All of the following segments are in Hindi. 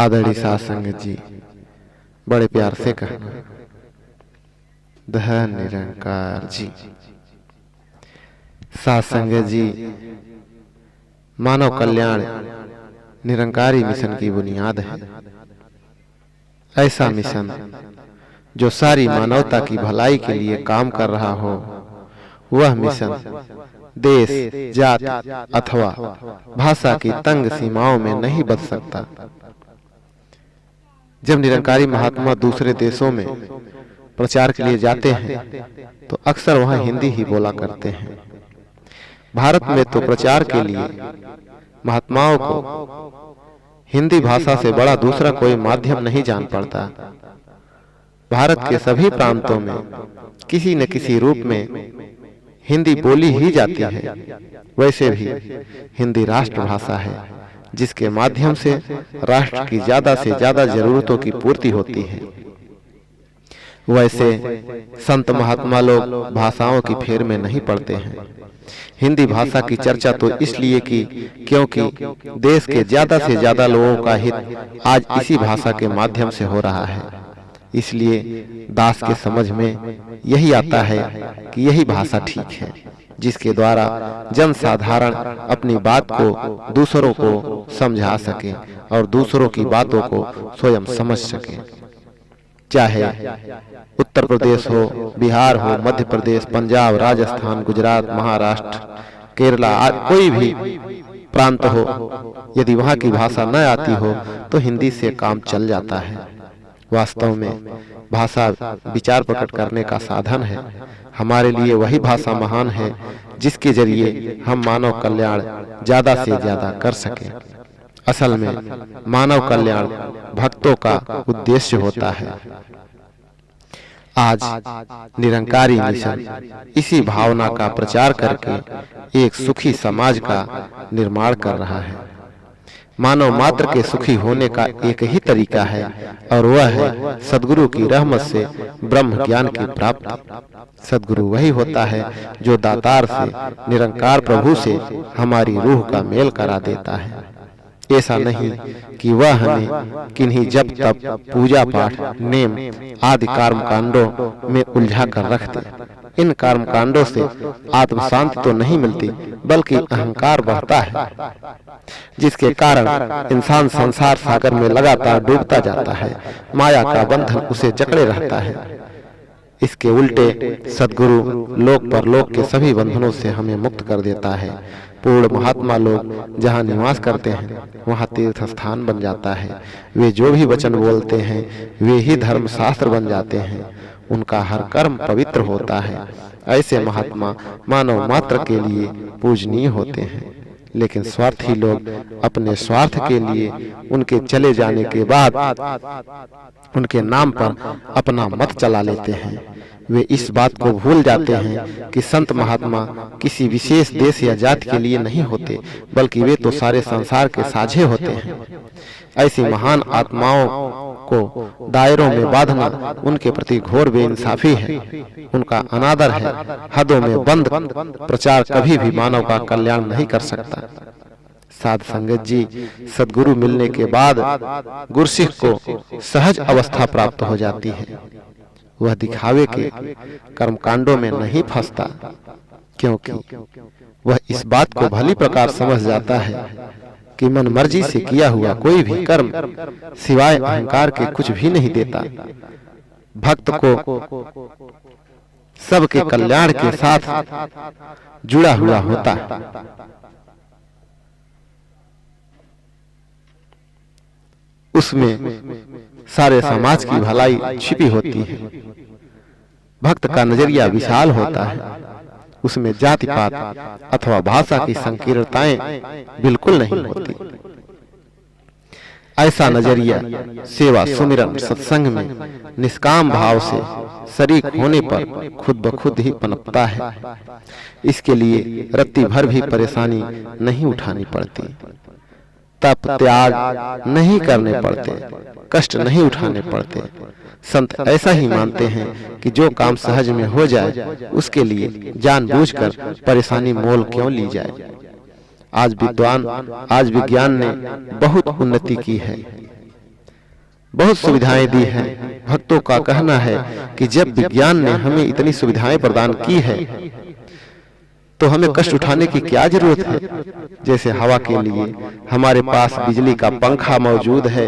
आदरणीय साध संगत जी, बड़े प्यार से कहना धन निरंकार जी। साध संगत जी, मानव कल्याण निरंकारी मिशन की बुनियाद है। ऐसा मिशन जो सारी मानवता की भलाई के लिए काम कर रहा हो, वह मिशन देश, जाति अथवा भाषा की तंग सीमाओं में नहीं बच सकता। जब निरंकारी महात्मा दूसरे देशों में प्रचार के लिए जाते हैं तो अक्सर वहां हिंदी ही बोला करते हैं। भारत में तो प्रचार के लिए महात्माओं को हिंदी भाषा से बड़ा दूसरा कोई माध्यम नहीं जान पड़ता। भारत के सभी प्रांतों में किसी न किसी रूप में हिंदी बोली ही जाती है। वैसे भी हिंदी राष्ट्रभाषा है, जिसके माध्यम से राष्ट्र की ज्यादा से ज्यादा जरूरतों की पूर्ति होती है। वैसे संत महात्मा लोग भाषाओं की फेर में नहीं पड़ते हैं। हिंदी भाषा की चर्चा तो इसलिए की क्योंकि देश के ज्यादा से ज्यादा लोगों का हित आज इसी भाषा के माध्यम से हो रहा है। इसलिए दास के समझ में यही आता है कि यही भाषा ठीक है, जिसके द्वारा जन साधारण अपनी बात को दूसरों को समझा सके और दूसरों की बातों को स्वयं समझ सके। चाहे उत्तर प्रदेश हो, बिहार हो, मध्य प्रदेश, पंजाब, राजस्थान, गुजरात, महाराष्ट्र, केरला, कोई भी प्रांत हो, यदि वहां की भाषा न आती हो तो हिंदी से काम चल जाता है। वास्तव में भाषा विचार प्रकट करने का साधन है। हमारे लिए वही भाषा महान है जिसके जरिए हम मानव कल्याण ज्यादा से ज्यादा कर सकें। असल में मानव कल्याण भक्तों का उद्देश्य होता है। आज निरंकारी मिशन इसी भावना का प्रचार करके एक सुखी समाज का निर्माण कर रहा है। मानव मात्र के सुखी होने का एक ही तरीका है और वह है सद्गुरु की रहमत से ब्रह्म ज्ञान की प्राप्ति। सद्गुरु वही होता है जो दातार से, निरंकार प्रभु से हमारी रूह का मेल करा देता है। ऐसा नहीं कि वह हमें किन्हीं जप तप, पूजा पाठ, नेम आदि कर्मकांडों में उलझा कर रख दे। इन कर्मकांडों से आत्म शांति तो नहीं मिलती, बल्कि अहंकार बढ़ता है, जिसके कारण इंसान संसार सागर में लगातार डूबता जाता है। माया का बंधन उसे जकड़े रहता है। इसके उल्टे सद्गुरु लोक परलोक के सभी बंधनों से हमें मुक्त कर देता है। पूर्ण महात्मा लोग जहाँ निवास करते हैं वहाँ तीर्थ स्थान बन जाता है। वे जो भी वचन बोलते हैं वे ही धर्म शास्त्र बन जाते हैं। उनका हर कर्म पवित्र होता है। ऐसे महात्मा मानव मात्र के लिए पूजनीय होते हैं, लेकिन स्वार्थी लोग अपने स्वार्थ के लिए उनके चले जाने के बाद उनके नाम पर अपना मत चला लेते हैं। वे इस बात को भूल जाते हैं कि संत महात्मा किसी विशेष देश या जाति के लिए नहीं होते, बल्कि वे तो सारे संसार के साझे होते हैं। ऐसी महान आत्माओं को दायरों में बांधना उनके प्रति घोर बेइंसाफी है। उनका अनादर है। हदों में बंद प्रचार कभी भी मानव का कल्याण नहीं कर सकता। साध संगत जी, सद्गुरु मिलने के बाद गुरसिख को सहज अवस्था प्राप्त हो जाती है। वह दिखावे के कर्मकांडों में नहीं फंसता, क्योंकि वह इस बात को भली प्रकार समझ जाता है कि मन मर्जी से किया हुआ कोई भी कर्म सिवाय अहंकार के कुछ भी नहीं देता। भक्त को सबके कल्याण के साथ जुड़ा हुआ होता है। उसमें सारे समाज की भलाई छिपी होती है। भक्त का नजरिया विशाल होता है। उसमें जाति पात अथवा भाषा की संकीर्णताएं बिल्कुल नहीं होती। ऐसा नजरिया सेवा, सुमिरन, सत्संग में निष्काम भाव से शरीक होने पर खुद ब खुद ही पनपता है। इसके लिए रत्ती भर भी परेशानी नहीं उठानी पड़ती, तप त्याग नहीं करने पड़ते, कष्ट नहीं उठाने पड़ते। संत ऐसा ही मानते हैं कि जो काम सहज में हो जाए उसके लिए जानबूझकर परेशानी मोल क्यों ली जाए। आज विज्ञान ने बहुत उन्नति की है, बहुत सुविधाएं दी हैं। भक्तों का कहना है कि जब विज्ञान ने हमें इतनी सुविधाएं प्रदान की है तो हमें कष्ट उठाने की क्या जरूरत है। जैसे हवा के लिए हमारे पास बिजली का पंखा मौजूद है,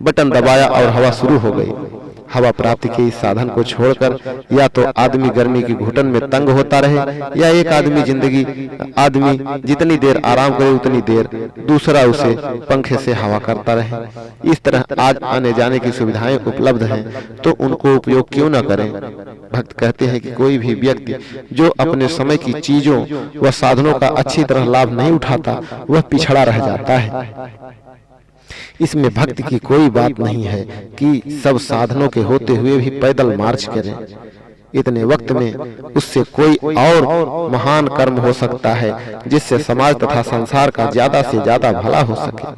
बटन दबाया और हवा शुरू हो गई। हवा प्राप्ति के इस साधन को छोड़कर या तो आदमी गर्मी की घुटन में तंग होता रहे, या एक आदमी जितनी देर आराम करे उतनी देर दूसरा उसे पंखे से हवा करता रहे। इस तरह आज आने जाने की सुविधाएं उपलब्ध हैं, तो उनको उपयोग क्यों न करें। भक्त कहते हैं कि कोई भी व्यक्ति जो अपने समय की चीजों व साधनों का अच्छी तरह लाभ नहीं उठाता, वह पिछड़ा रह जाता है। इसमें भक्ति की कोई बात नहीं है कि सब साधनों के होते हुए भी पैदल मार्च करें। इतने वक्त में उससे कोई और महान कर्म हो सकता है जिससे समाज तथा संसार का ज्यादा से ज्यादा भला हो सके।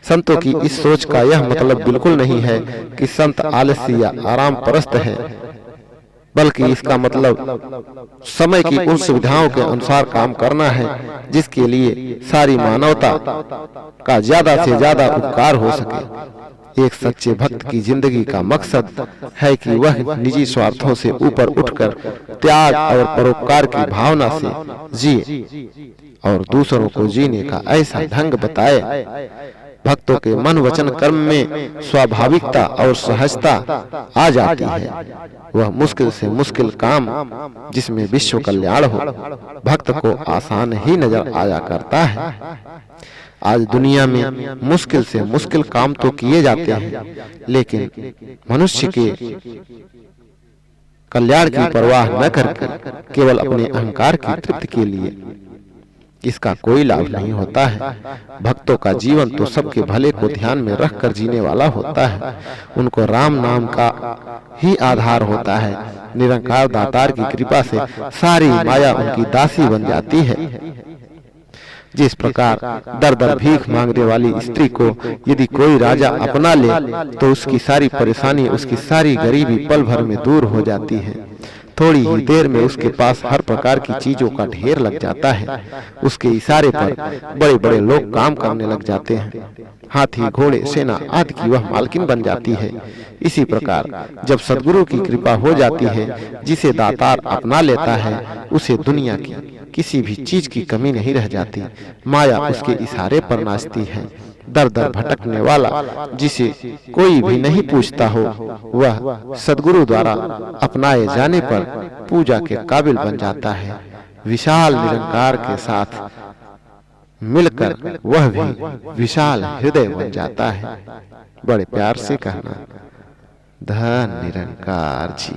संतों की इस सोच का यह मतलब बिल्कुल नहीं है कि संत आलसी या आराम परस्त है, बल्कि इसका मतलब समय की उन सुविधाओं के अनुसार काम करना है जिसके लिए सारी मानवता का ज्यादा से ज्यादा उपकार हो सके। एक सच्चे भक्त की जिंदगी का मकसद है कि वह निजी स्वार्थों से ऊपर उठकर त्याग और परोपकार की भावना से जिए और दूसरों को जीने का ऐसा ढंग बताए। भक्तों के मन वचन कर्म में स्वाभाविकता और सहजता आ जाती है। वह मुश्किल से मुश्किल काम जिसमें विश्व कल्याण हो, भक्त को आसान ही नजर आया करता है। आज दुनिया में मुश्किल से मुश्किल काम तो किए जाते हैं, लेकिन मनुष्य के कल्याण की परवाह न करके केवल अपने अहंकार की तृप्ति के लिए इसका कोई लाभ नहीं होता है। भक्तों का जीवन तो सबके भले को ध्यान में रखकर जीने वाला होता है। उनको राम नाम का ही आधार होता है। निरंकार दातार की कृपा से सारी माया उनकी दासी बन जाती है। जिस प्रकार दर दर भीख मांगने वाली स्त्री को यदि कोई राजा अपना ले तो उसकी सारी परेशानी, उसकी सारी गरीबी पल भर में दूर हो जाती है। थोड़ी ही देर में उसके पास हर प्रकार की चीजों का ढेर लग जाता है। उसके इशारे पर बड़े बड़े लोग काम करने लग जाते हैं। हाथी, घोड़े, सेना आदि की वह मालकिन बन जाती है। इसी प्रकार जब सद्गुरु की कृपा हो जाती है, जिसे दातार अपना लेता है, उसे दुनिया की किसी भी चीज की कमी नहीं रह जाती। माया उसके इशारे पर नाचती है। दर दर भटकने वाला जिसे कोई भी नहीं पूछता हो, वह सद्गुरु द्वारा अपनाए जाने पर पूजा के काबिल बन जाता है। विशाल निरंकार के साथ मिलकर वह भी विशाल हृदय बन जाता है। बड़े प्यार से कहना, धन निरंकार जी।